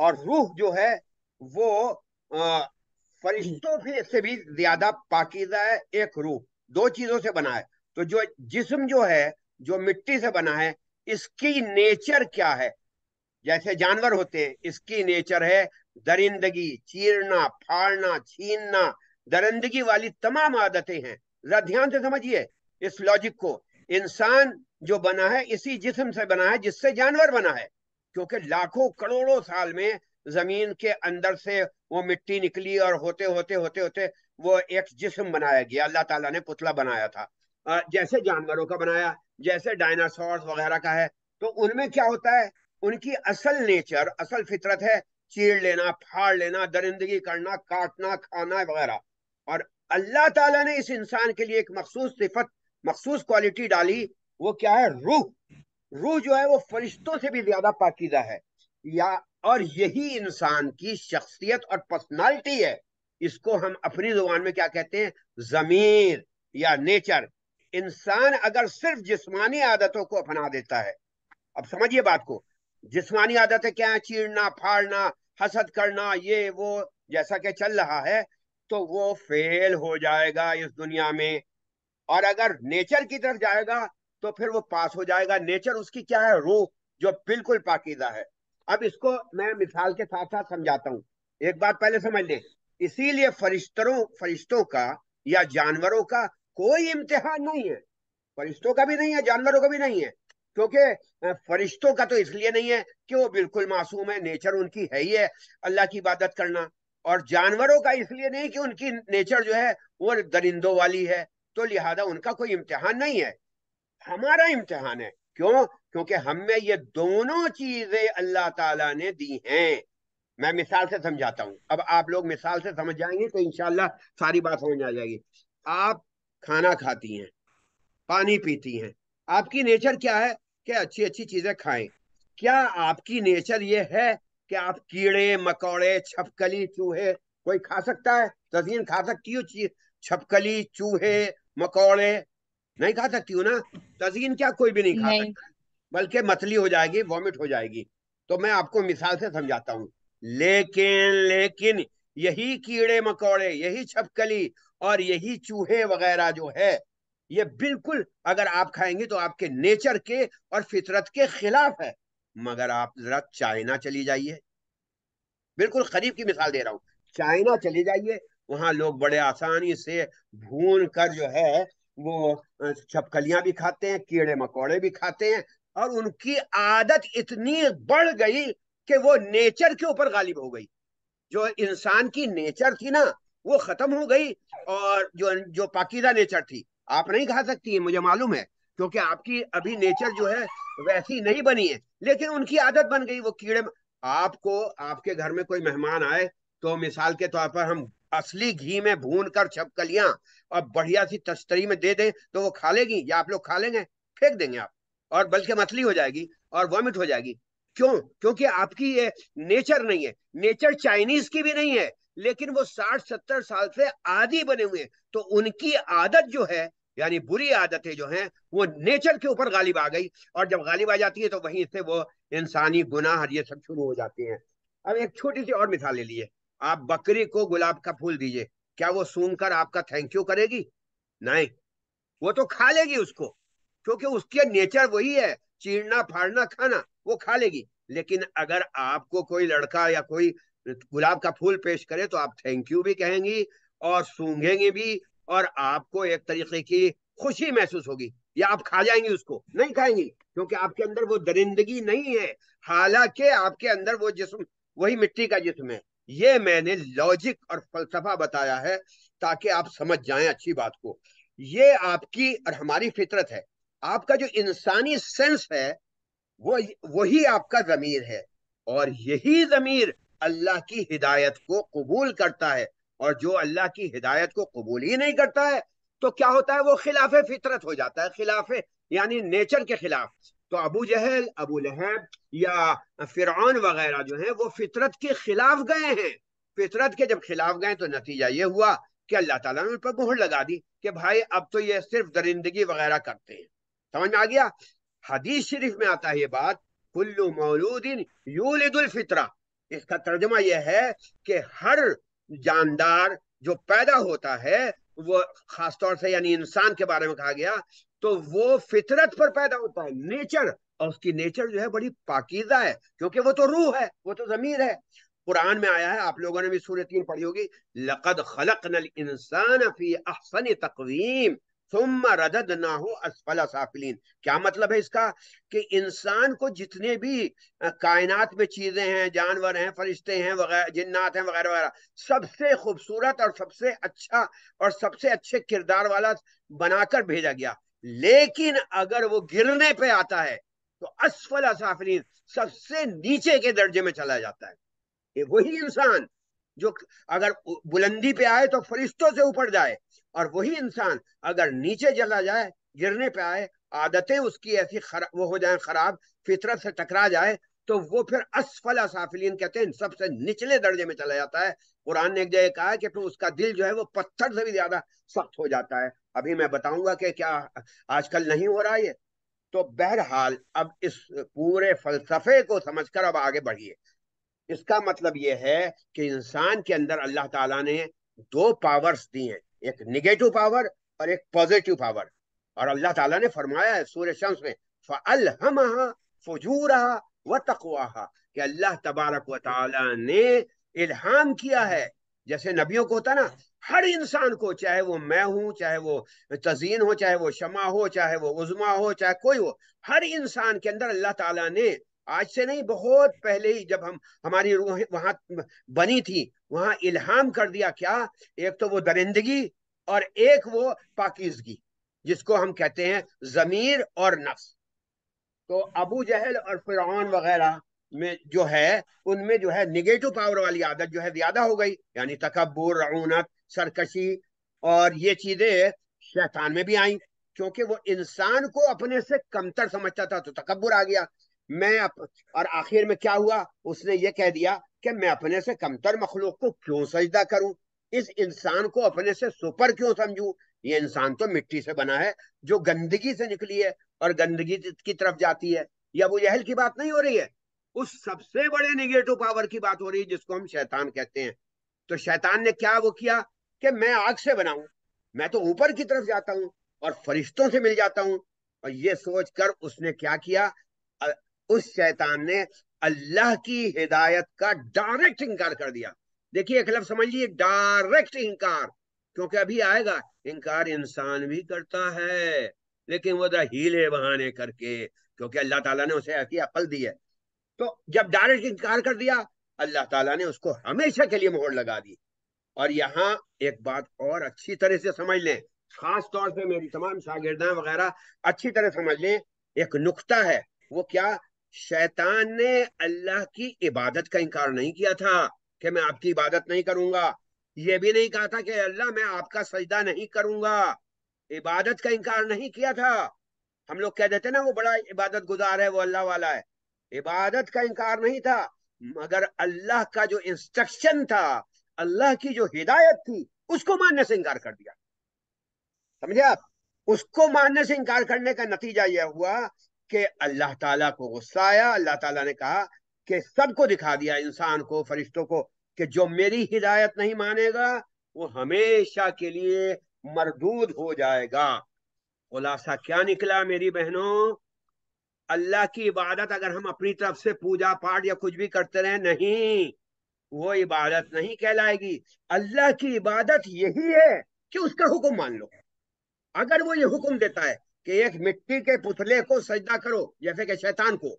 اور روح جو ہے وہ فرشتوں سے بھی زیادہ پاکیزہ ہے. ایک روح دو چیزوں سے بنا ہے. تو جو جسم جو ہے جو مٹی سے بنا ہے اس کی نیچر کیا ہے؟ جیسے جانور ہوتے ہیں اس کی نیچر ہے درندگی، چیرنا، پھاڑنا، چھیننا، درندگی والی تمام عادتیں ہیں. ذرا دھیان سے سمجھیے اس لاجک کو. انسان جو بنا ہے اسی جسم سے بنا ہے جس سے جانور بنا ہے، کیونکہ لاکھوں کروڑوں سال میں زمین کے اندر سے وہ مٹی نکلی اور ہوتے ہوتے ہوتے ہوتے وہ ایک جسم بنایا گیا. اللہ تعالیٰ نے پتلا بنایا تھا جیسے جانوروں کا بنایا، جیسے ڈائناسور وغیرہ کا ہے. تو ان میں کیا ہوتا ہے؟ ان کی اصل نیچر، اصل فطرت ہے چیر لینا، پھاڑ لینا، درندگی کرنا، کاٹنا، کھانا وغیرہ. اور اللہ تعالیٰ نے اس انسان کے لیے ایک مخصوص صفت، مخصوص کوالٹی ڈالی. وہ کیا ہے؟ روح. روح جو ہے وہ فرشتوں سے بھی زیادہ پاکیزہ ہے. یا اور یہی انسان کی شخصیت اور پرسنالٹی ہے. اس کو ہم اپنی زبان میں کیا کہتے ہیں؟ ضمیر یا نیچر. انسان اگر صرف جسمانی عادتوں کو اپنا دیتا ہے، اب سمجھیے بات کو، جسمانی عادتیں کیا ہیں؟ چیرنا، پھاڑنا، حسد کرنا، یہ وہ جیسا کہ چل رہا ہے، تو وہ فیل ہو جائے گا اس دنیا میں. اور اگر نیچر کی طرف جائے گا تو پھر وہ پاس ہو جائے گا. نیچر اس کی کیا ہے؟ روح، جو بالکل پاکیزہ ہے. اب اس کو میں مثال کے ساتھ ساتھ سمجھاتا ہوں. ایک بات پہلے سمجھ لیں، اسی لیے فرشتوں کا یا جانوروں کا کوئی امتحان نہیں ہے. فرشتوں کا بھی نہیں ہے، جانوروں کا بھی نہیں ہے. کیونکہ فرشتوں کا تو اس لیے نہیں ہے کہ وہ بالکل معصوم ہے، نیچر ان کی ہے ہی ہے اللہ کی عبادت کرنا. اور جانوروں کا اس لیے نہیں کہ ان کی نیچر جو ہے وہ درندوں والی ہے، تو لہذا ان کا کوئی امتحان نہیں ہے. ہمارا امتحان ہے. کیوں؟ کیونکہ ہم میں یہ دونوں چیزیں اللہ تعالیٰ نے دی ہیں. میں مثال سے سمجھاتا ہوں. اب آپ لوگ مثال سے سمجھ جائیں گے تو انشاءاللہ ساری بات سمجھ آ جائے گی. آپ کھانا کھاتی ہیں، پانی پیتی ہیں. آپ کی نیچر کیا ہے؟ کہ اچھی اچھی چیزیں کھائیں. کیا آپ کی نیچر یہ ہے کہ آپ کیڑے مکوڑے، چھپکلی، چوہے کوئی کھا سکتا ہے؟ تزئین کھا سکتی ہو چھپکلی، چوہے، مکوڑے؟ نہیں کھا سکتی ہو نا. تزئین کیا کوئی بھی نہیں کھا نہیں. سکتا، بلکہ متلی ہو جائے گی، وامٹ ہو جائے گی. تو میں آپ کو مثال سے سمجھاتا ہوں. لیکن یہی کیڑے مکوڑے، یہی چھپکلی اور یہی چوہے وغیرہ جو ہے، یہ بالکل اگر آپ کھائیں گے تو آپ کے نیچر کے اور فطرت کے خلاف ہے. مگر آپ ذرا چائنا چلی جائیے، بالکل قریب کی مثال دے رہا ہوں. چائنا چلی جائیے، وہاں لوگ بڑے آسانی سے بھون کر جو ہے وہ چھپکلیاں بھی کھاتے ہیں، کیڑے مکوڑے بھی کھاتے ہیں. اور ان کی عادت اتنی بڑھ گئی کہ وہ نیچر کے اوپر غالب ہو گئی. جو انسان کی نیچر تھی نا وہ ختم ہو گئی. اور جو پاکیزہ نیچر تھی، آپ نہیں کھا سکتی ہیں، مجھے معلوم ہے، کیونکہ آپ کی ابھی نیچر جو ہے ویسی نہیں بنی ہے. لیکن ان کی عادت بن گئی وہ کیڑے. آپ کو آپ کے گھر میں کوئی مہمان آئے تو مثال کے طور پر ہم اصلی گھی میں بھون کر چھپکلیاں اور بڑھیا سی تشتری میں دے دیں تو وہ کھا لے گی یا آپ لوگ کھا لیں گے؟ پھینک دیں گے آپ، اور بلکہ متلی ہو جائے گی اور وامٹ ہو جائے گی. کیوں؟ کیونکہ آپ کی یہ نیچر نہیں ہے. نیچر چائنیز کی بھی نہیں ہے، لیکن وہ 60-70 سال سے عادی بنے ہوئے ہیں. تو ان کی عادت جو ہے، یعنی بری عادتیں جو ہیں، وہ نیچر کے اوپر غالب آ گئی. اور جب غالب آ جاتی ہے تو وہیں سے وہ انسانی گناہ یہ سب شروع ہو جاتے ہیں. اب ایک چھوٹی سی اور مثال لے لیے. آپ بکری کو گلاب کا پھول دیجئے، کیا وہ سونگ کر آپ کا تھینک یو کرے گی؟ نہیں، وہ تو کھا لے گی اس کو، کیونکہ اس کے نیچر وہی ہے، چیرنا، پھاڑنا، کھانا. وہ کھا لے گی. لیکن اگر آپ کو کوئی لڑکا یا کوئی گلاب کا پھول پیش کرے تو آپ تھینک یو بھی کہیں گی اور سونگیں گے بھی، اور آپ کو ایک طریقے کی خوشی محسوس ہوگی. یا آپ کھا جائیں گی اس کو؟ نہیں کھائیں گی، کیونکہ آپ کے اندر وہ درندگی نہیں ہے، حالانکہ آپ کے اندر وہ جسم وہی مٹی کا جسم ہے. یہ میں نے لاجک اور فلسفہ بتایا ہے تاکہ آپ سمجھ جائیں اچھی بات کو. یہ آپ کی اور ہماری فطرت ہے. آپ کا جو انسانی سینس ہے وہی آپ کا ضمیر ہے. اور یہی ضمیر اللہ کی ہدایت کو قبول کرتا ہے. اور جو اللہ کی ہدایت کو قبول ہی نہیں کرتا ہے تو کیا ہوتا ہے؟ وہ خلاف فطرت ہو جاتا ہے، خلاف یعنی نیچر کے خلاف. تو ابو جہل، ابو لہب یا فرعون وغیرہ جو ہیں وہ فطرت کے خلاف گئے ہیں. فطرت کے جب خلاف گئے تو نتیجہ یہ ہوا کہ اللہ تعالیٰ نے ان پر مہر لگا دی کہ بھائی اب تو یہ صرف درندگی وغیرہ کرتے ہیں. سمجھ میں آ گیا؟ حدیث شریف میں آتا ہے یہ بات، کل مولود یولد الفطرہ. اس کا ترجمہ یہ ہے کہ ہر جاندار جو پیدا ہوتا ہے وہ خاص طور سے یعنی انسان کے بارے میں کہا گیا تو وہ فطرت پر پیدا ہوتا ہے، نیچر، اور اس کی نیچر جو ہے بڑی پاکیزہ ہے کیونکہ وہ تو روح ہے، وہ تو ضمیر ہے۔ قرآن میں آیا ہے، آپ لوگوں نے بھی سورہ 3 پڑھی ہوگی، لقد خلقنا الانسان فی احسن تقویم ثم رددناه اسفل سافلین۔ کیا مطلب ہے اس کا؟ کہ انسان کو جتنے بھی کائنات میں چیزیں ہیں، جانور ہیں، فرشتے ہیں وغیرہ، جنات ہیں وغیرہ وغیرہ، سب سے خوبصورت اور سب سے اچھا اور سب سے اچھے کردار والا بنا کر بھیجا گیا، لیکن اگر وہ گرنے پہ آتا ہے تو اسفل سافلین، سب سے نیچے کے درجے میں چلا جاتا ہے۔ یہ وہی انسان جو اگر بلندی پہ آئے تو فرشتوں سے اوپر جائے، اور وہی انسان اگر نیچے چلا جائے، گرنے پہ آئے، عادتیں اس کی ایسی وہ ہو جائیں خراب، فطرت سے ٹکرا جائے، تو وہ پھر اسفل سافلین کہتے ہیں، سب سے نچلے درجے میں چلا جاتا ہے۔ قرآن نے ایک جگہ کہا ہے کہ پھر اس کا دل جو ہے وہ پتھر سے بھی زیادہ سخت ہو جاتا ہے۔ ابھی میں بتاؤں گا کہ کیا آج کل نہیں ہو رہا یہ۔ تو بہرحال اب اس پورے فلسفے کو سمجھ کر اب آگے بڑھیے۔ اس کا مطلب یہ ہے کہ انسان کے اندر اللہ تعالیٰ نے دو پاورز دی ہیں، ایک نگیٹو پاور اور ایک پازیٹو پاور، اور اللہ تعالیٰ نے فرمایا ہے سورہ شمس میں فَأَلْهَمَهَا فُجُورَهَا وَتَقْوَاهَا، کہ اللہ تبارک و تعالیٰ نے الہام کیا ہے، جیسے نبیوں کو ہوتا نا، ہر انسان کو، چاہے وہ میں ہوں، چاہے وہ تزین ہو، چاہے وہ شمع ہو، چاہے وہ عظما ہو، چاہے کوئی ہو، ہر انسان کے اندر اللہ تعالیٰ نے آج سے نہیں، بہت پہلے ہی جب ہماری روح وہاں بنی تھی، وہاں الہام کر دیا کیا؟ ایک تو وہ درندگی اور ایک وہ پاکیزگی، جس کو ہم کہتے ہیں ضمیر اور نفس۔ تو ابو جہل اور فرعون وغیرہ میں جو ہے، ان میں جو ہے نگیٹو پاور والی عادت جو ہے زیادہ ہو گئی، یعنی تکبر، رعونت، سرکشی، اور یہ چیزیں شیطان میں بھی آئیں، کیونکہ وہ انسان کو اپنے سے کمتر سمجھتا تھا تو تکبر آ گیا۔ اور آخر میں کیا ہوا؟ اس نے یہ کہہ دیا کہ میں اپنے سے کمتر مخلوق کو کیوں سجدہ کروں، اس انسان کو اپنے سے سپر کیوں سمجھوں، یہ انسان تو مٹی سے بنا ہے جو گندگی سے نکلی ہے اور گندگی کی طرف جاتی ہے۔ یہ ابو جہل کی بات نہیں ہو رہی ہے، اس سب سے بڑے نگیٹو پاور کی بات ہو رہی ہے جس کو ہم شیطان کہتے ہیں۔ تو شیطان نے کیا وہ کیا کہ میں آگ سے بناؤں، میں تو اوپر کی طرف جاتا ہوں اور فرشتوں سے مل جاتا ہوں، اور یہ سوچ کر اس نے کیا کیا، اس شیطان نے اللہ کی ہدایت کا ڈائریکٹ انکار کر دیا۔ دیکھیے ایک لفظ سمجھ لیجیے، ڈائریکٹ انکار، کیونکہ ابھی آئے گا انکار انسان بھی کرتا ہے، لیکن وہ ہیلے بہانے کر کے، کیونکہ اللہ تعالیٰ نے اسے ایسی عقل دی ہے۔ تو جب ڈائریکٹ انکار کر دیا، اللہ تعالیٰ نے اس کو ہمیشہ کے لیے مہر لگا دی۔ اور یہاں ایک بات اور اچھی طرح سے سمجھ لیں، خاص طور سے میری تمام شاگردان وغیرہ اچھی طرح سمجھ لیں، ایک نقطہ ہے، وہ کیا؟ شیطان نے اللہ کی عبادت کا انکار نہیں کیا تھا کہ میں آپ کی عبادت نہیں کروں گا، یہ بھی نہیں کہا تھا کہ اللہ میں آپ کا سجدہ نہیں کروں گا، عبادت کا انکار نہیں کیا تھا۔ ہم لوگ کہہ دیتے نا وہ بڑا عبادت گزار ہے، وہ اللہ والا ہے، عبادت کا انکار نہیں تھا، مگر اللہ کا جو انسٹرکشن تھا، اللہ کی جو ہدایت تھی، اس کو ماننے سے انکار کر دیا۔ سمجھے آپ؟ اس کو ماننے سے انکار کرنے کا نتیجہ یہ ہوا کہ اللہ تعالیٰ کو غصہ آیا، اللہ تعالیٰ نے کہا کہ سب کو دکھا دیا، انسان کو، فرشتوں کو، کہ جو میری ہدایت نہیں مانے گا وہ ہمیشہ کے لیے مردود ہو جائے گا۔ خلاصہ کیا نکلا میری بہنوں؟ اللہ کی عبادت اگر ہم اپنی طرف سے پوجا پاٹ یا کچھ بھی کرتے رہیں، نہیں، وہ عبادت نہیں کہلائے گی۔ اللہ کی عبادت یہی ہے کہ اس کا حکم مان لو۔ اگر وہ یہ حکم دیتا ہے کہ ایک مٹی کے پتلے کو سجدہ کرو، جیسے کہ شیطان کو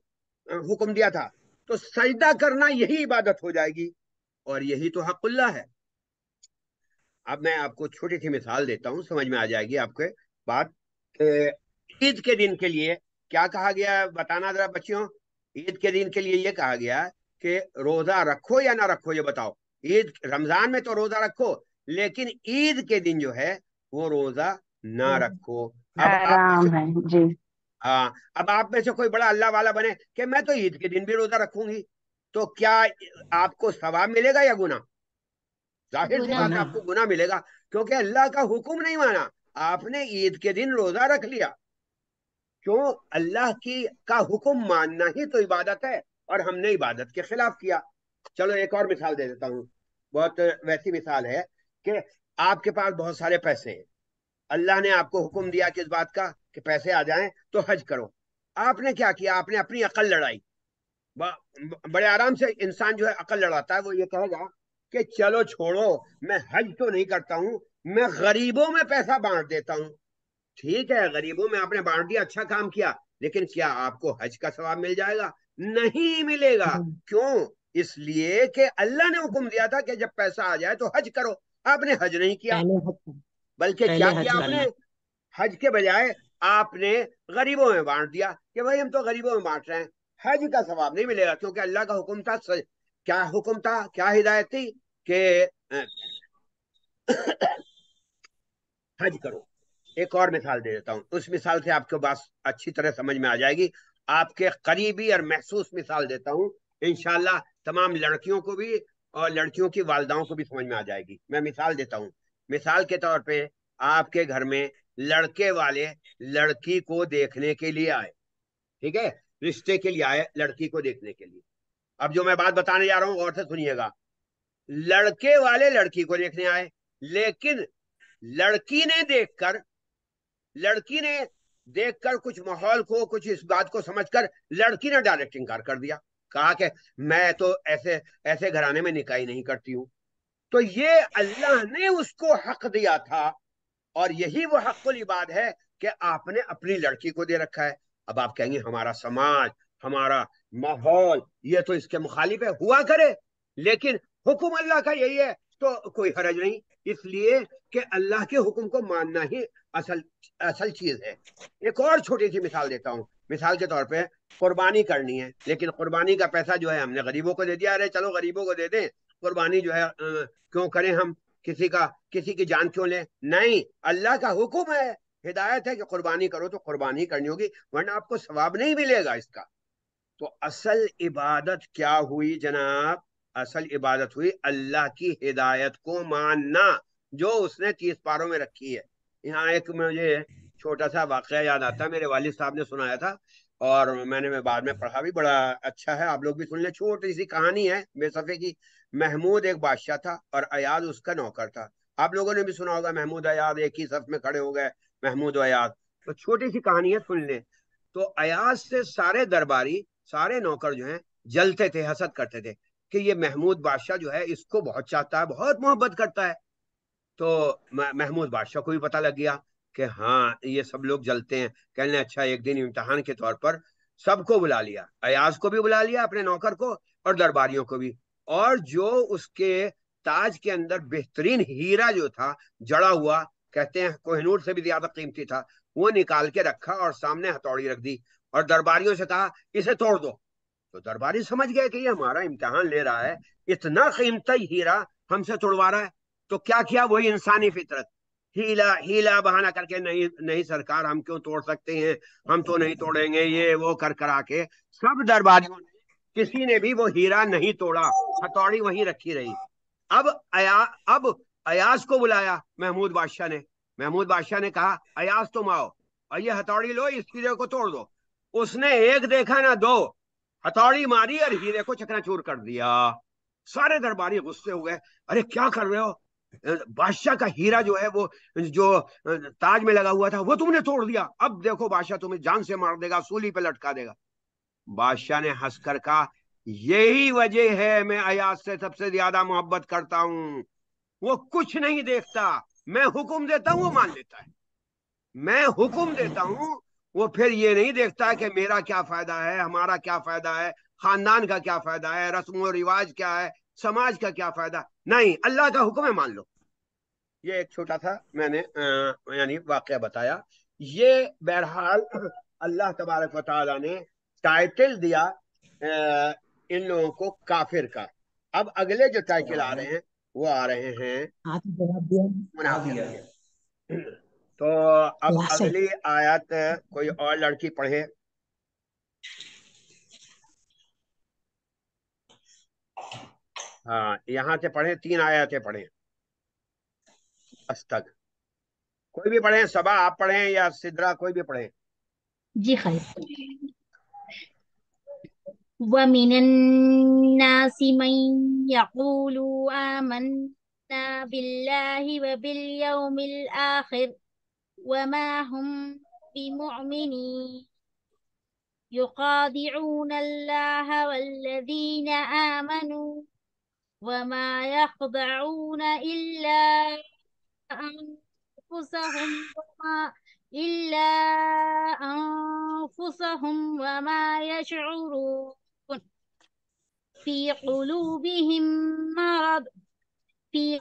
حکم دیا تھا، تو سجدہ کرنا یہی عبادت ہو جائے گی، اور یہی تو حق اللہ ہے۔ اب میں آپ کو چھوٹی سی مثال دیتا ہوں، سمجھ میں آ جائے گی آپ کے بات۔ عید کے دن کے لیے کیا کہا گیا ہے بتانا ذرا بچیوں؟ عید کے دن کے لیے یہ کہا گیا کہ روزہ رکھو یا نہ رکھو، یہ بتاؤ۔ عید رمضان میں تو روزہ رکھو، لیکن عید کے دن جو ہے وہ روزہ نہ رکھو۔ اب آپ میں سے حرام ہے جی۔ ہاں، اب آپ میں سے کوئی بڑا اللہ والا بنے کہ میں تو عید کے دن بھی روزہ رکھوں گی، تو کیا آپ کو ثواب ملے گا یا گناہ؟ ظاہر سی گناہ۔ بات ہے، آپ کو گناہ ملے گا، کیونکہ اللہ کا حکم نہیں مانا، آپ نے عید کے دن روزہ رکھ لیا۔ کیوں؟ اللہ کی کا حکم ماننا ہی تو عبادت ہے، اور ہم نے عبادت کے خلاف کیا۔ چلو ایک اور مثال دے دیتا ہوں، بہت ویسی مثال ہے کہ آپ کے پاس بہت سارے پیسے ہیں، اللہ نے آپ کو حکم دیا کس بات کا کہ پیسے آ جائیں تو حج کرو، آپ نے کیا کیا؟ آپ نے اپنی عقل لڑائی۔ بڑے آرام سے انسان جو ہے عقل لڑاتا ہے، وہ یہ کہے گا کہ چلو چھوڑو، میں حج تو نہیں کرتا ہوں، میں غریبوں میں پیسہ بانٹ دیتا ہوں۔ ٹھیک ہے، غریبوں میں آپ نے بانٹ دیا، اچھا کام کیا، لیکن کیا آپ کو حج کا ثواب مل جائے گا؟ نہیں ملے گا۔ کیوں؟ اس لیے کہ اللہ نے حکم دیا تھا کہ جب پیسہ آ جائے تو حج کرو، آپ نے حج نہیں کیا، بلکہ کیا پہلے کیا حج آپ نے؟ کرنا. حج کے بجائے آپ نے غریبوں میں بانٹ دیا کہ بھائی ہم تو غریبوں میں بانٹ رہے ہیں، حج کا ثواب نہیں ملے گا، کیونکہ اللہ کا حکم تھا۔ کیا حکم تھا، کیا ہدایت تھی کہ حج کرو۔ ایک اور مثال دے دیتا ہوں، اس مثال سے آپ کو بات اچھی طرح سمجھ میں آ جائے گی۔ آپ کے قریبی اور محسوس مثال دیتا ہوں، انشاءاللہ تمام لڑکیوں کو بھی اور لڑکیوں کی والداؤں کو بھی سمجھ میں آ جائے گی۔ میں مثال دیتا ہوں، مثال کے طور پہ آپ کے گھر میں لڑکے والے لڑکی کو دیکھنے کے لیے آئے، ٹھیک ہے، رشتے کے لیے آئے لڑکی کو دیکھنے کے لیے۔ اب جو میں بات بتانے جا رہا ہوں غور سے سنیے گا، لڑکے والے لڑکی کو دیکھنے آئے، لیکن لڑکی نے دیکھ کر لڑکی نے دیکھ کر کچھ ماحول کو، کچھ اس بات کو سمجھ کر لڑکی نے ڈائریکٹ انکار کر دیا، کہا کہ میں تو ایسے ایسے گھرانے میں نکاح نہیں کرتی ہوں۔ تو یہ اللہ نے اس کو حق دیا تھا، اور یہی وہ حق العباد ہے کہ آپ نے اپنی لڑکی کو دے رکھا ہے۔ اب آپ کہیں گے ہمارا سماج، ہمارا ماحول یہ تو اس کے مخالف ہے، ہوا کرے، لیکن حکم اللہ کا یہی ہے تو کوئی حرج نہیں، اس لیے کہ اللہ کے حکم کو ماننا ہی اصل اصل چیز ہے۔ ایک اور چھوٹی سی مثال دیتا ہوں، مثال کے طور پہ قربانی کرنی ہے، لیکن قربانی کا پیسہ جو ہے ہم نے غریبوں کو دے دیا، ارے چلو غریبوں کو دے دیں، قربانی جو ہے کیوں کریں ہم، کسی کی جان کیوں لیں؟ نہیں، اللہ کا حکم ہے، ہدایت ہے کہ قربانی کرو تو قربانی کرنی ہوگی، ورنہ آپ کو ثواب نہیں ملے گا اس کا۔ تو اصل عبادت کیا ہوئی جناب؟ اصل عبادت ہوئی اللہ کی ہدایت کو ماننا، جو اس نے 30 پاروں میں رکھی ہے۔ یہاں ایک مجھے چھوٹا سا واقعہ یاد آتا ہے، میرے والد صاحب نے سنایا تھا، اور میں نے بعد میں پڑھا بھی، بڑا اچھا ہے، آپ لوگ بھی سن لیں۔ چھوٹی سی کہانی ہے بے صفحے کی۔ محمود ایک بادشاہ تھا اور ایاز اس کا نوکر تھا۔ آپ لوگوں نے بھی سنا ہوگا، محمود ایاز ایک ہی صف میں کھڑے ہو گئے، محمود و ایاز۔ تو چھوٹی سی کہانی ہے، سن لیں۔ تو ایاز سے سارے درباری، سارے نوکر جو ہیں جلتے تھے، حسد کرتے تھے کہ یہ محمود بادشاہ جو ہے اس کو بہت چاہتا ہے، بہت محبت کرتا ہے۔ تو محمود بادشاہ کو بھی پتا لگ گیا کہ ہاں یہ سب لوگ جلتے ہیں، کہنے اچھا ایک دن امتحان کے طور پر سب کو بلا لیا، ایاز کو بھی بلا لیا، اپنے نوکر کو اور درباریوں کو بھی، اور جو اس کے تاج کے اندر بہترین ہیرا جو تھا جڑا ہوا، کہتے ہیں کوہ نور سے بھی زیادہ قیمتی تھا، وہ نکال کے رکھا اور سامنے ہتھوڑی رکھ دی، اور درباریوں سے کہا اسے توڑ دو۔ تو درباری سمجھ گئے کہ یہ ہمارا امتحان لے رہا ہے، اتنا قیمتی ہیرا ہم سے توڑوا رہا ہے۔ تو کیا وہی انسانی فطرت، ہیلا ہیلا بہانہ کر کے، نہیں نہیں سرکار ہم کیوں توڑ سکتے ہیں، ہم تو نہیں توڑیں گے، یہ وہ کر کرا کے سب درباریوں نے، کسی نے بھی وہ ہیرا نہیں توڑا، ہتھوڑی وہیں رکھی رہی۔ اب اب ایاز کو بلایا محمود بادشاہ نے، محمود بادشاہ نے کہا ایاز تم آؤ اور یہ ہتھوڑی لو، اس ہیرے کو توڑ دو۔ اس نے ایک دیکھا نہ دو، ہتھوڑی ماری اور ہیرے کو چکنا چور کر دیا۔ سارے درباری غصے ہو گئے، ارے کیا کر رہے ہو، بادشاہ کا ہیرا جو ہے، وہ جو تاج میں لگا ہوا تھا وہ تم نے توڑ دیا، اب دیکھو بادشاہ تمہیں جان سے مار دے گا، سولی پہ لٹکا دے گا۔ بادشاہ نے ہنس کر کہا یہی وجہ ہے میں ایاز سے سب سے زیادہ محبت کرتا ہوں، وہ کچھ نہیں دیکھتا، میں حکم دیتا ہوں وہ مان لیتا ہے، میں حکم دیتا ہوں وہ پھر یہ نہیں دیکھتا کہ میرا کیا فائدہ ہے، ہمارا کیا فائدہ ہے، خاندان کا کیا فائدہ ہے، رسم و رواج کیا ہے، سماج کا کیا فائدہ، نہیں، اللہ کا حکم ہے مان لو۔ یہ ایک چھوٹا سا میں نے یعنی واقعہ بتایا۔ یہ بہرحال اللہ تبارک و تعالی نے ٹائٹل دیا ان لوگوں کو کافر کا۔ اب اگلے جو ٹائٹل آ رہے ہیں وہ آ رہے ہیں منافق کے۔ تو اب اگلی آیت کوئی اور لڑکی پڑھے۔ ہاں یہاں سے پڑھیں، 3 آیتیں پڑھیں استگ، کوئی بھی پڑھیں، صبا آپ پڑھیں یا سدرا، کوئی بھی پڑھیں۔ جی خیر. ومن الناس من يقول آمنا بالله وباليوم الآخر وما هم بمؤمنين يخادعون الله والذين آمنوا وما يخضعون أنفسهم وما إلا أنفسهم وما يشعرون في قلوبهم مرض في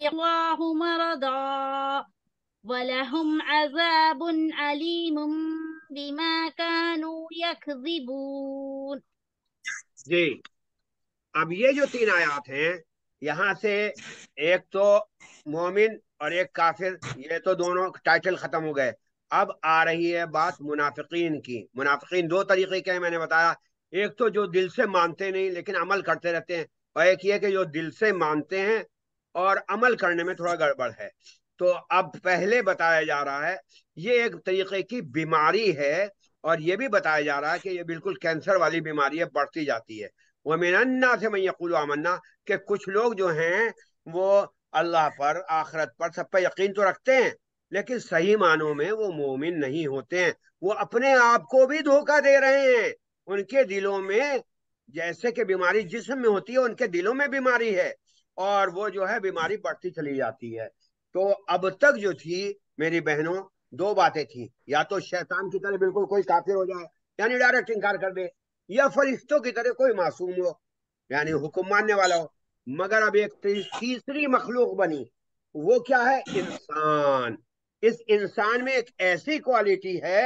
الله مرضا ولهم عذاب أليم بما كانوا يكذبون. جی اب یہ جو تین آیات ہیں یہاں سے ایک تو مومن اور ایک کافر، یہ تو دونوں ٹائٹل ختم ہو گئے. اب آ رہی ہے بات منافقین کی. منافقین دو طریقے کے ہیں میں نے بتایا. ایک تو جو دل سے مانتے نہیں لیکن عمل کرتے رہتے ہیں، اور ایک یہ کہ جو دل سے مانتے ہیں اور عمل کرنے میں تھوڑا گڑبڑ ہے. تو اب پہلے بتایا جا رہا ہے یہ ایک طریقے کی بیماری ہے، اور یہ بھی بتایا جا رہا ہے کہ یہ بالکل کینسر والی بیماری ہے، بڑھتی جاتی ہے. وَمِنَ النَّاسِ مَن يَقُولُ آمَنَّا، کہ کچھ لوگ جو ہیں وہ اللہ پر، آخرت پر، سب پہ یقین تو رکھتے ہیں لیکن صحیح معنوں میں وہ مومن نہیں ہوتے ہیں. وہ اپنے آپ کو بھی دھوکہ دے رہے ہیں. ان کے دلوں میں جیسے کہ بیماری جسم میں ہوتی ہے ان کے دلوں میں بیماری ہے، اور وہ جو ہے بیماری بڑھتی چلی جاتی ہے. تو اب تک جو تھی میری بہنوں دو باتیں تھیں، یا تو شیطان کی طرح بالکل کوئی کافر ہو جائے یعنی ڈائریکٹ انکار کر دے، یا فرشتوں کی طرح کوئی معصوم ہو یعنی حکم ماننے والا ہو. مگر اب ایک تیسری مخلوق بنی، وہ کیا ہے؟ انسان. اس انسان میں ایک ایسی کوالٹی ہے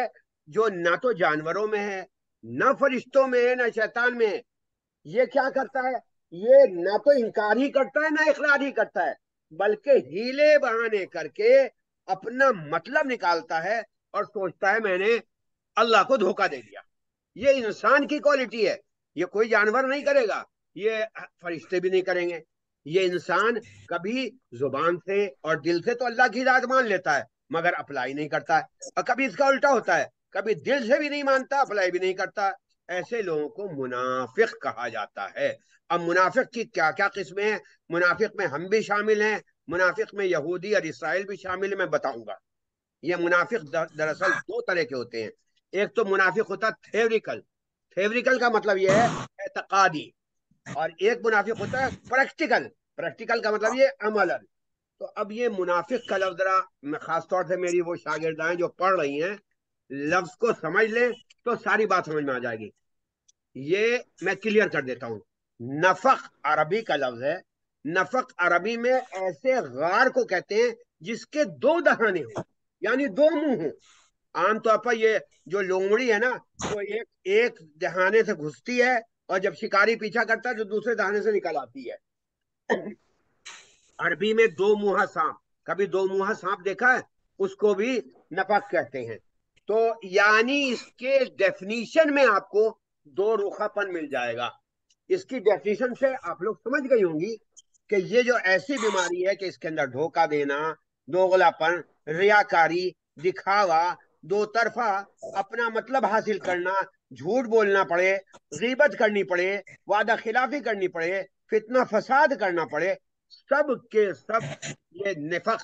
جو نہ تو جانوروں میں ہے، نہ فرشتوں میں ہے، نہ شیطان میں ہے. یہ کیا کرتا ہے؟ یہ نہ تو انکار ہی کرتا ہے نہ اقرار ہی کرتا ہے، بلکہ ہیلے بہانے کر کے اپنا مطلب نکالتا ہے اور سوچتا ہے میں نے اللہ کو دھوکہ دے دیا. یہ انسان کی کوالٹی ہے. یہ کوئی جانور نہیں کرے گا، یہ فرشتے بھی نہیں کریں گے. یہ انسان کبھی زبان سے اور دل سے تو اللہ کی ذات مان لیتا ہے مگر اپلائی نہیں کرتا ہے، اور کبھی اس کا الٹا ہوتا ہے، کبھی دل سے بھی نہیں مانتا، اپلائی بھی نہیں کرتا. ایسے لوگوں کو منافق کہا جاتا ہے. اب منافق کی کیا کیا قسمیں ہیں؟ منافق میں ہم بھی شامل ہیں، منافق میں یہودی اور اسرائیل بھی شامل ہیں، میں بتاؤں گا. یہ منافق دراصل دو طرح کے ہوتے ہیں. ایک تو منافق ہوتا ہے تھیوریکل. تھیوریکل کا مطلب یہ ہے اعتقادی. اور ایک منافق ہوتا ہے پریکٹیکل. پریکٹیکل کا مطلب یہ عمل. تو اب یہ منافق کا لفظ ذرا خاص طور سے میری وہ شاگردائیں جو پڑھ رہی ہیں لفظ کو سمجھ لیں تو ساری بات سمجھ میں آ جائے گی. یہ میں کلیئر کر دیتا ہوں. نفق عربی کا لفظ ہے. نفق عربی میں ایسے غار کو کہتے ہیں جس کے دو دہانے ہوں یعنی دو منہ ہوں. عام طور پر یہ جو لومڑی ہے نا وہ ایک دہانے سے گھستی ہے اور جب شکاری پیچھا کرتا ہے تو دوسرے دہانے سے نکل آتی ہے. عربی میں دو منہا سانپ، کبھی دو منہا سانپ دیکھا ہے؟ اس کو بھی نفق کہتے ہیں. تو یعنی اس کے ڈیفینیشن میں آپ کو دو روخا پن مل جائے گا. اس کی ڈیفینیشن سے آپ لوگ سمجھ گئی ہوں گی کہ یہ جو ایسی بیماری ہے کہ اس کے اندر دھوکہ دینا، دوغلا پن، ریاکاری، دکھاوا، دو طرفہ اپنا مطلب حاصل کرنا، جھوٹ بولنا پڑے، غیبت کرنی پڑے، وعدہ خلافی کرنی پڑے، فتنہ فساد کرنا پڑے، سب کے سب یہ نفق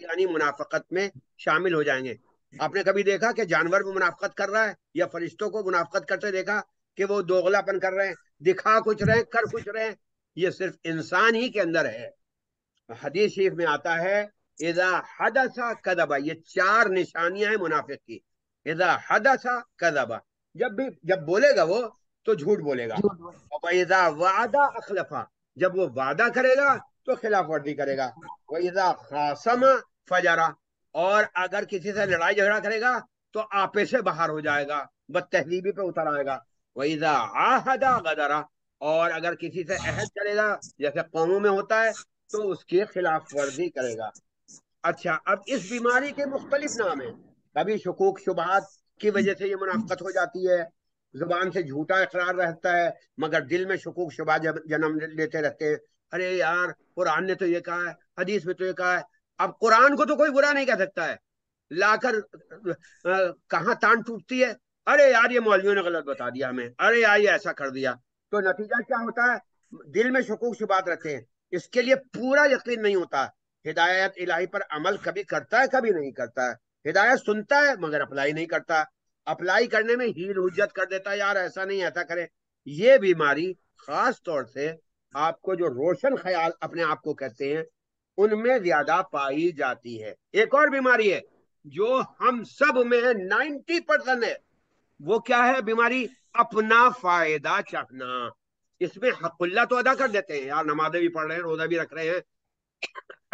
یعنی منافقت میں شامل ہو جائیں گے. آپ نے کبھی دیکھا کہ جانور بھی منافقت کر رہا ہے یا فرشتوں کو منافقت کرتے دیکھا کہ وہ دوغلا پن کر رہے ہیں، دکھا کچھ رہے ہیں، کر کچھ رہے ہیں؟ یہ صرف انسان ہی کے اندر ہے. حدیث شریف میں آتا ہے اذا حدث کذب. یہ چار نشانیاں ہیں منافق کی. اذا حدث کذب، جب بولے گا وہ تو جھوٹ بولے گا. جھوٹ بول. اور اذا وعد اخلف، جب وہ وعدہ کرے گا تو خلاف ورزی کرے گا. واذا خاصم فجر، اور اگر کسی سے لڑائی جھگڑا کرے گا تو آپے سے باہر ہو جائے گا، بد تہذیبی پہ اتر آئے گا. واذا عاہد غدر، اور اگر کسی سے عہد کرے گا جیسے قوموں میں ہوتا ہے تو اس کی خلاف ورزی کرے گا. اچھا اب اس بیماری کے مختلف نام ہیں. کبھی شکوک شبہات کی وجہ سے یہ منافقت ہو جاتی ہے، زبان سے جھوٹا اقرار رہتا ہے مگر دل میں شکوک شبہ جنم لیتے رہتے ہیں. ارے یار قرآن نے تو یہ کہا ہے، حدیث میں تو یہ کہا ہے. اب قرآن کو تو کوئی برا نہیں کہہ سکتا ہے، لا کر کہاں تان ٹوٹتی ہے ارے یار یہ مولویوں نے غلط بتا دیا ہمیں، ارے یار یہ ایسا کر دیا، تو نتیجہ کیا ہوتا ہے؟ دل میں شکوک شبات رہتے ہیں، اس کے لیے پورا یقین نہیں ہوتا، ہدایت الہی پر عمل کبھی کرتا ہے کبھی نہیں کرتا ہے، ہدایت سنتا ہے مگر اپلائی نہیں کرتا، اپلائی کرنے میں ہیل حجت کر دیتا ہے، یار ایسا نہیں ایسا کرے۔ یہ بیماری خاص طور سے آپ کو جو روشن خیال اپنے آپ کو کہتے ہیں ان میں زیادہ پائی جاتی ہے۔ ایک اور بیماری ہے جو ہم سب میں 90% ہے، وہ کیا ہے بیماری؟ اپنا فائدہ چاہنا۔ اس میں حق اللہ تو ادا کر دیتے ہیں، یار نمازیں بھی پڑھ رہے ہیں، روزہ بھی رکھ رہے ہیں،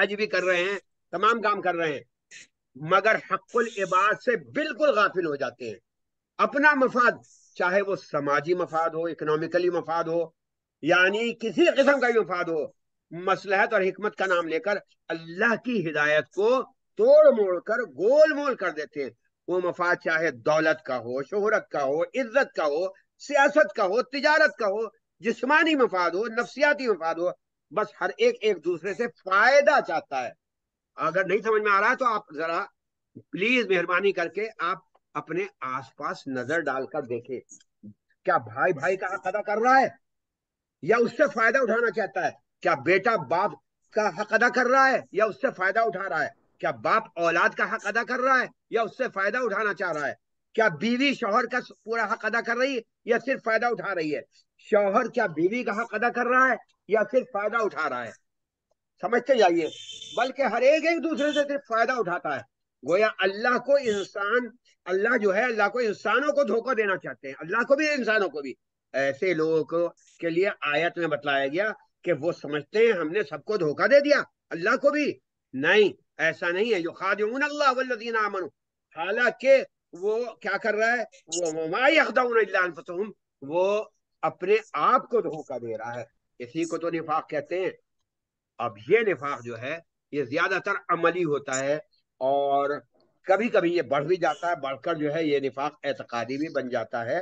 حج بھی کر رہے ہیں، تمام کام کر رہے ہیں، مگر حق العباد سے بالکل غافل ہو جاتے ہیں۔ اپنا مفاد، چاہے وہ سماجی مفاد ہو، اکنامیکلی مفاد ہو، یعنی کسی قسم کا بھی مفاد ہو، مصلحت اور حکمت کا نام لے کر اللہ کی ہدایت کو توڑ موڑ کر گول مول کر دیتے ہیں۔ وہ مفاد چاہے دولت کا ہو، شہرت کا ہو، عزت کا ہو، سیاست کا ہو، تجارت کا ہو، جسمانی مفاد ہو، نفسیاتی مفاد ہو، بس ہر ایک دوسرے سے فائدہ چاہتا ہے۔ اگر نہیں سمجھ میں آ رہا ہے تو آپ ذرا پلیز مہربانی کر کے آپ اپنے آس پاس نظر ڈال کر دیکھیں، کیا بھائی بھائی کا حق ادا کر رہا ہے یا اس سے فائدہ اٹھانا چاہتا ہے؟ کیا بیٹا باپ کا حق ادا کر رہا ہے یا اس سے فائدہ اٹھا رہا ہے؟ کیا باپ اولاد کا حق ادا کر رہا ہے یا اس سے فائدہ اٹھانا چاہ رہا ہے؟ کیا بیوی شوہر کا پورا حق ادا کر رہی ہے یا صرف فائدہ اٹھا رہی ہے؟ شوہر کیا بیوی کا حق ادا کر رہا ہے یا صرف فائدہ اٹھا رہا ہے؟ سمجھتے جائیے، بلکہ ہر ایک دوسرے سے صرف فائدہ اٹھاتا ہے۔ گویا اللہ کو انسان، اللہ جو ہے اللہ کو انسانوں کو دھوکہ دینا چاہتے ہیں، اللہ کو بھی انسانوں کو بھی۔ ایسے لوگوں کے لیے آیت میں بتلایا گیا کہ وہ سمجھتے ہیں ہم نے سب کو دھوکہ دے دیا، اللہ کو بھی نہیں، ایسا نہیں ہے۔ یخادعون اللہ والذین آمنوا، حالانکہ وہ کیا کر رہا ہے؟ وہ وما یخدعون الا انفسهم، وہ اپنے آپ کو دھوکہ دے رہا ہے۔ اسی کو تو نفاق کہتے ہیں۔ اب یہ نفاق جو ہے یہ زیادہ تر عملی ہوتا ہے، اور کبھی کبھی یہ بڑھ بھی جاتا ہے، بڑھ کر جو ہے یہ نفاق اعتقادی بھی بن جاتا ہے۔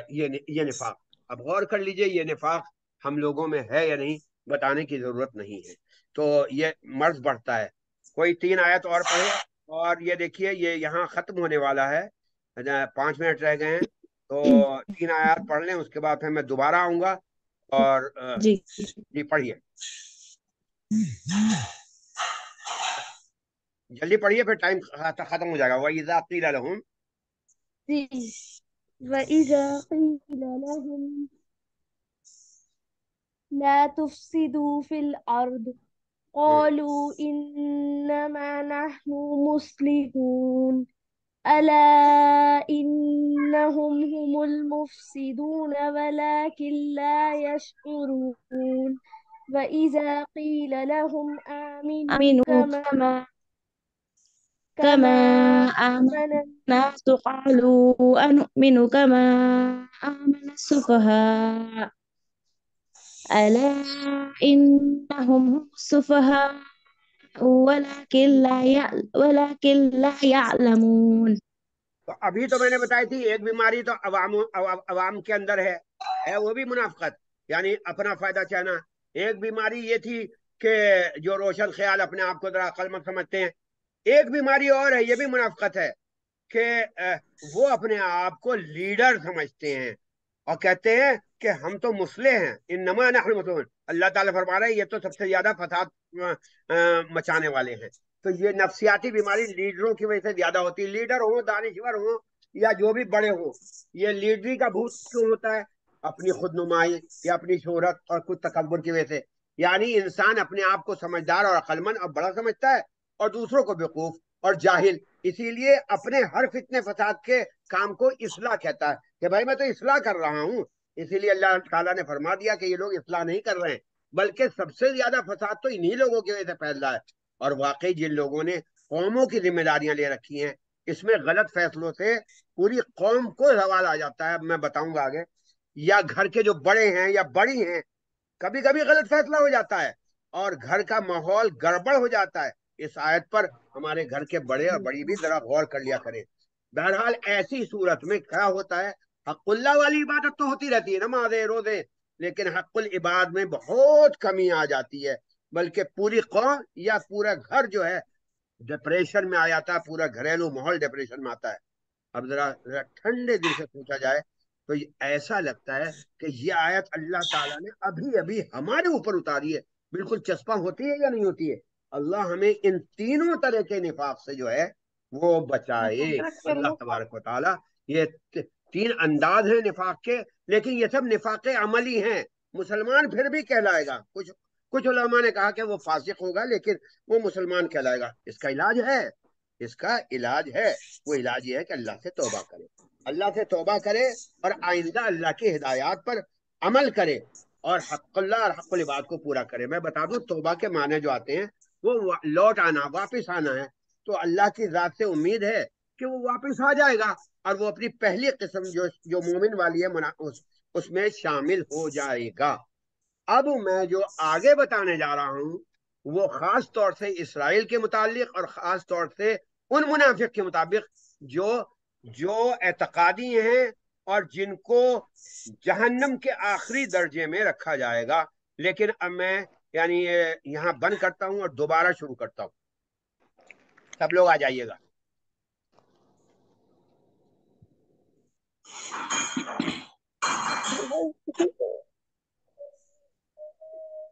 یہ نفاق اب غور کر لیجئے، یہ نفاق ہم لوگوں میں ہے یا نہیں بتانے کی ضرورت نہیں ہے۔ تو یہ مرض بڑھتا ہے۔ کوئی 3 آیت اور پڑھے، اور یہ دیکھیے یہ یہاں ختم ہونے والا ہے، 5 منٹ رہ گئے ہیں، تو 3 آیات پڑھ لیں، اس کے بعد پھر میں دوبارہ آؤں گا۔ اور جی جی پڑھیے، جلدی پڑھیے، پھر ٹائم ختم ہو جائے گا۔ وَإِذَا قِيلَ لَهُمْ، وَإِذَا قِيلَ لَهُمْ لَا تُفْسِدُوا فِي الْأَرْضِ قَالُوا إِنَّمَا نَحْنُ مُصْلِحُونَ أَلَا إِنَّهُمْ هُمُ الْمُفْسِدُونَ وَلَكِنْ لَا يَشْعُرُونَ وَإِذَا قِيلَ لَهُمْ آمِنُوا كَمَا آمَنَ النَّاسُ قَالُوا أَنُؤْمِنُ كَمَا آمَنَ السُّفَهَاءُ أَلَا إِنَّهُمْ هُمُ السُّفَهَاءُ وَلَكِنْ لَا يَعْلَمُونَ۔ تو ابھی تو میں نے بتائی تھی ایک بیماری تو عوام کے اندر ہے وہ بھی منافقت، یعنی اپنا فائدہ چاہنا۔ ایک بیماری یہ تھی کہ جو روشن خیال اپنے آپ کو ذرا عقل مند سمجھتے ہیں۔ ایک بیماری اور ہے، یہ بھی منافقت ہے، کہ وہ اپنے آپ کو لیڈر سمجھتے ہیں اور کہتے ہیں کہ ہم تو مسلح ہیں، انما نحن مسلمون۔ اللہ تعالیٰ فرما رہے ہیں یہ تو سب سے زیادہ فساد مچانے والے ہیں۔ تو یہ نفسیاتی بیماری لیڈروں کی وجہ سے زیادہ ہوتی ہے، لیڈر ہوں، دانشور ہوں، یا جو بھی بڑے ہوں۔ یہ لیڈری کا بھوت کیوں ہوتا ہے؟ اپنی خود نمائی یا اپنی شہرت اور کچھ تکبر کی وجہ سے۔ یعنی انسان اپنے آپ کو سمجھدار اور عقلمند اور بڑا سمجھتا ہے، اور دوسروں کو بیوقوف اور جاہل۔ اسی لیے اپنے ہر فتنے فساد کے کام کو اصلاح کہتا ہے کہ بھائی میں تو اصلاح کر رہا ہوں۔ اسی لیے اللہ تعالیٰ نے فرما دیا کہ یہ لوگ اصلاح نہیں کر رہے ہیں، بلکہ سب سے زیادہ فساد تو انہی لوگوں کی وجہ سے پھیل رہا ہے۔ اور واقعی جن لوگوں نے قوموں کی ذمہ داریاں لے رکھی ہیں، اس میں غلط فیصلوں سے پوری قوم کو زوال آ جاتا ہے۔ میں بتاؤں گا آگے۔ یا گھر کے جو بڑے ہیں یا بڑی ہیں، کبھی کبھی غلط فیصلہ ہو جاتا ہے اور گھر کا ماحول گڑبڑ ہو جاتا ہے۔ اس آیت پر ہمارے گھر کے بڑے اور بڑی بھی ذرا غور کر لیا کریں۔ بہرحال ایسی صورت میں کیا ہوتا ہے؟ حق اللہ والی عبادت تو ہوتی رہتی ہے، نمازیں روزے، لیکن حق العباد میں بہت کمی آ جاتی ہے، بلکہ پوری قوم یا پورا گھر جو ہے ڈپریشن میں آ جاتا ہے، پورا گھریلو ماحول ڈپریشن میں آتا ہے۔ اب ذرا ٹھنڈے دل سے سوچا جائے تو ایسا لگتا ہے کہ یہ آیت اللہ تعالیٰ نے ابھی ابھی ہمارے اوپر اتاری ہے. بالکل چسپاں ہوتی ہے یا نہیں ہوتی ہے؟ اللہ ہمیں ان تینوں طرح کے نفاق سے جو ہے وہ بچائے. اللہ تبارک و تعالیٰ. یہ تین انداز ہیں نفاق کے، لیکن یہ سب نفاق عملی ہیں. مسلمان پھر بھی کہلائے گا. کچھ علماء نے کہا کہ وہ فاسق ہوگا لیکن وہ مسلمان کہلائے گا. اس کا علاج ہے، اس کا علاج ہے. وہ علاج یہ ہے کہ اللہ سے توبہ کرے، اللہ سے توبہ کرے اور آئندہ اللہ کی ہدایات پر عمل کرے اور حق اللہ اور حق العباد کو پورا کرے. میں بتا دوں توبہ کے معنی جو آتے ہیں وہ لوٹ آنا، واپس آنا ہے. تو اللہ کی ذات سے امید ہے کہ وہ واپس آ جائے گا اور وہ اپنی پہلی قسم جو مومن والی ہے اس میں شامل ہو جائے گا. اب میں جو آگے بتانے جا رہا ہوں وہ خاص طور سے اسرائیل کے متعلق اور خاص طور سے ان منافق کے مطابق جو اعتقادی ہیں اور جن کو جہنم کے آخری درجے میں رکھا جائے گا. لیکن اب میں یہاں بند کرتا ہوں اور دوبارہ شروع کرتا ہوں. سب لوگ آ جائیے گا.